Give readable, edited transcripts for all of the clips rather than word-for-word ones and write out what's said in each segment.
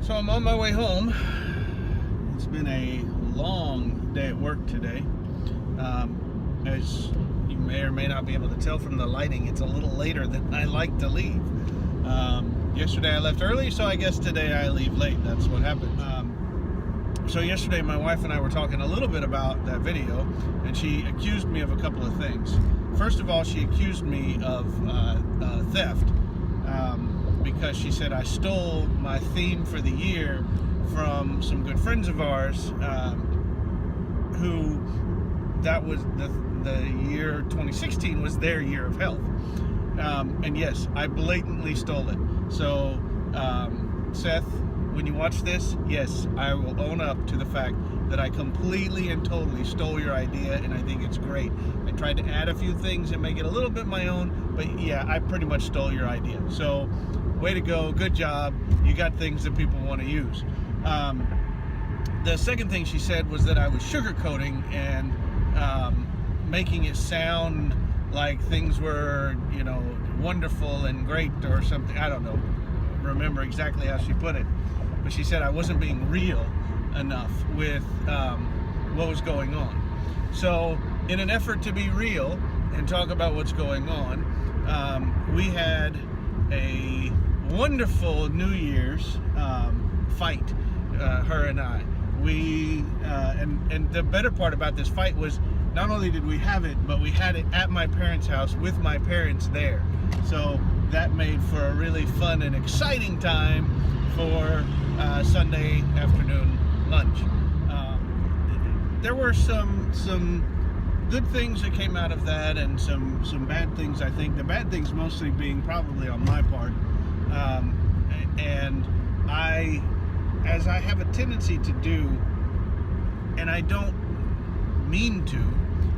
So I'm on my way home. It's been a long day at work today. As you may or may not be able to tell from the lighting, it's a little later than I like to leave. Yesterday I left early, so I guess today I leave late. That's what happened. So yesterday my wife and I were talking a little bit about that video, and she accused me of a couple of things. First of all, she accused me of theft. Because she said I stole my theme for the year from some good friends of ours, who that was the year 2016 was their year of health. And yes, I blatantly stole it. So, Seth, when you watch this, yes, I will own up to the fact that I completely and totally stole your idea, and I think it's great. I tried to add a few things and make it a little bit my own, but yeah, I pretty much stole your idea. So, way to go, good job. You got things that people want to use. The second thing she said was that I was sugarcoating and making it sound like things were, wonderful and great or something. I don't know, remember exactly how she put it. But she said I wasn't being real enough with what was going on. So in an effort to be real and talk about what's going on, we had a wonderful New Year's fight, her and I. And the better part about this fight was not only did we have it, but we had it at my parents' house with my parents there. So that made for a really fun and exciting time for Sunday afternoon lunch. There were some good things that came out of that, and some bad things. I think the bad things mostly being probably on my part, and as I have a tendency to do, and I don't mean to,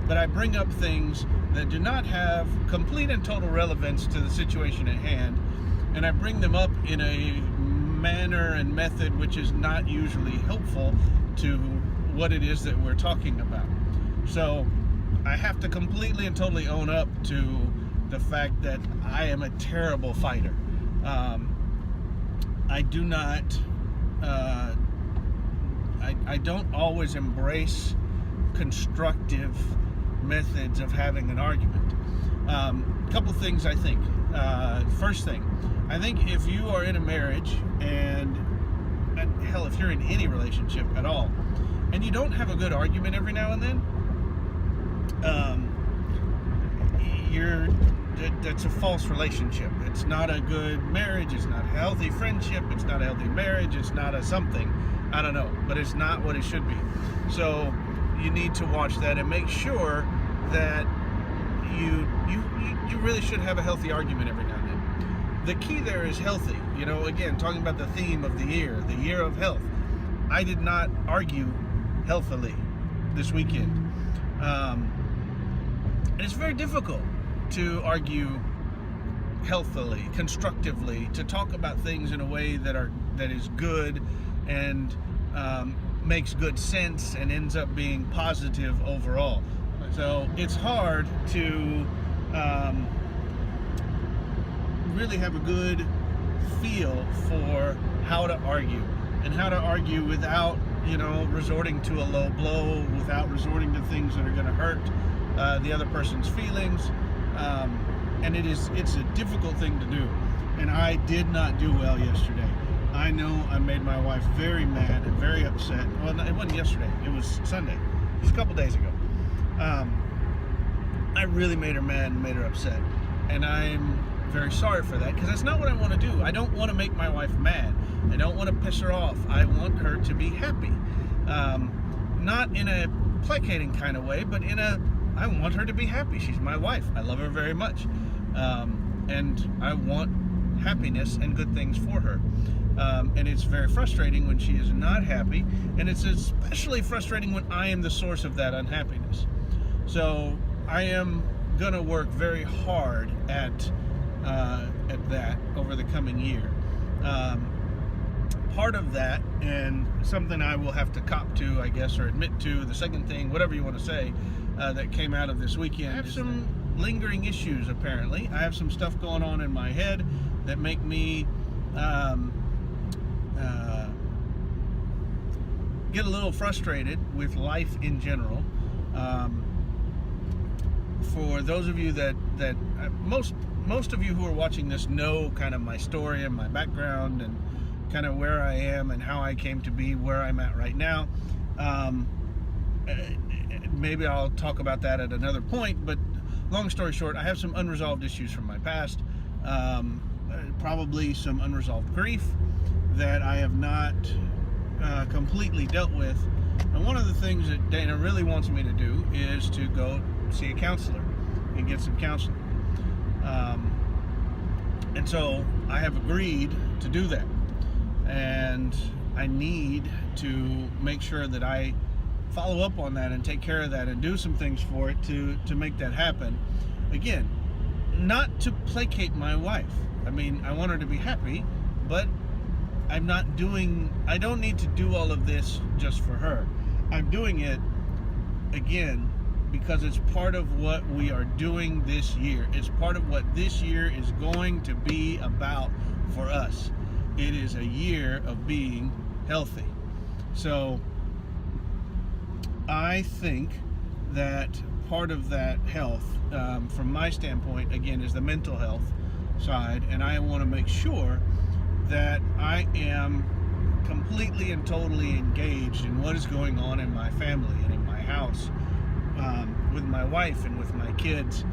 but I bring up things that do not have complete and total relevance to the situation at hand, and I bring them up in a manner and method which is not usually helpful to what it is that we're talking about. So I have to completely and totally own up to the fact that I am a terrible fighter. I do not I don't always embrace constructive methods of having an argument. Couple things I think. First thing, I think if you are in a marriage, and hell, if you're in any relationship at all, and you don't have a good argument every now and then, that's a false relationship. It's not a good marriage. It's not a healthy friendship. It's not a healthy marriage. It's not a something. I don't know, but it's not what it should be. So you need to watch that and make sure that you really should have a healthy argument every now and then. The key there is healthy. Again, talking about the theme of the year of health. I did not argue healthily this weekend. And it's very difficult to argue healthily, constructively, to talk about things in a way that is good and makes good sense and ends up being positive overall. So it's hard to really have a good feel for how to argue, and how to argue without resorting to a low blow, without resorting to things that are going to hurt the other person's feelings. And it's a difficult thing to do, and I did not do well yesterday. I know I made my wife very mad and very upset. Well, it wasn't yesterday, it was Sunday, just a couple days ago. I really made her mad and made her upset, and I'm very sorry for that, because that's not what I want to do. I don't want to make my wife mad. I don't want to piss her off. I want her to be happy. Not in a placating kind of way, but I want her to be happy. She's my wife. I love her very much. And I want happiness and good things for her. And it's very frustrating when she is not happy, and it's especially frustrating when I am the source of that unhappiness. So I am gonna work very hard at that over the coming year. Part of that, and something I will have to cop to, I guess, or admit to, the second thing, whatever you want to say, that came out of this weekend. I have some lingering issues, apparently. I have some stuff going on in my head that make me get a little frustrated with life in general. For those of you that most of you who are watching this know kind of my story and my background and kind of where I am and how I came to be where I'm at right now. Maybe I'll talk about that at another point, but long story short, I have some unresolved issues from my past, probably some unresolved grief that I have not completely dealt with. And one of the things that Dana really wants me to do is to go see a counselor and get some counseling. And so I have agreed to do that. And I need to make sure that I follow up on that and take care of that and do some things for it to make that happen. Again, not to placate my wife. I mean, I want her to be happy, but I don't need to do all of this just for her. I'm doing it, again, because it's part of what we are doing this year. It's part of what this year is going to be about for us. It is a year of being healthy. So I think that part of that health, from my standpoint, again, is the mental health side. And I want to make sure that I am completely and totally engaged in what is going on in my family and in my house, with my wife and with my kids.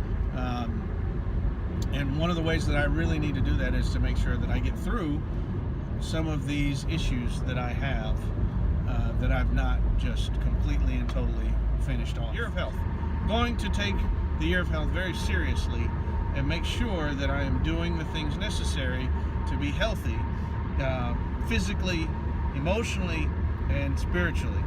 And one of the ways that I really need to do that is to make sure that I get through some of these issues that I have, that I've not just completely and totally finished off. Year of Health. Going to take the Year of Health very seriously and make sure that I am doing the things necessary to be healthy, physically, emotionally, and spiritually.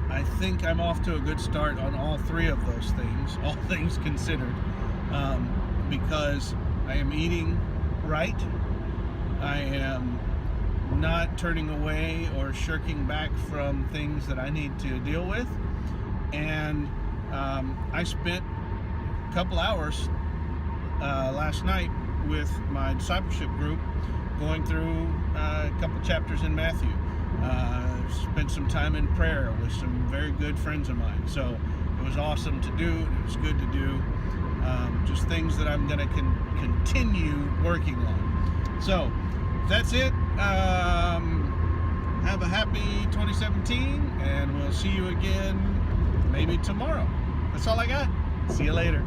I think I'm off to a good start on all three of those things, all things considered, because I am eating right. I am not turning away or shirking back from things that I need to deal with. And I spent a couple hours last night with my discipleship group going through a couple chapters in Matthew. Spent some time in prayer with some very good friends of mine. So it was awesome to do. It was good to do. Just things that I'm going to continue working on. So that's it. Have a happy 2017, and we'll see you again maybe tomorrow. That's all I got. See you later.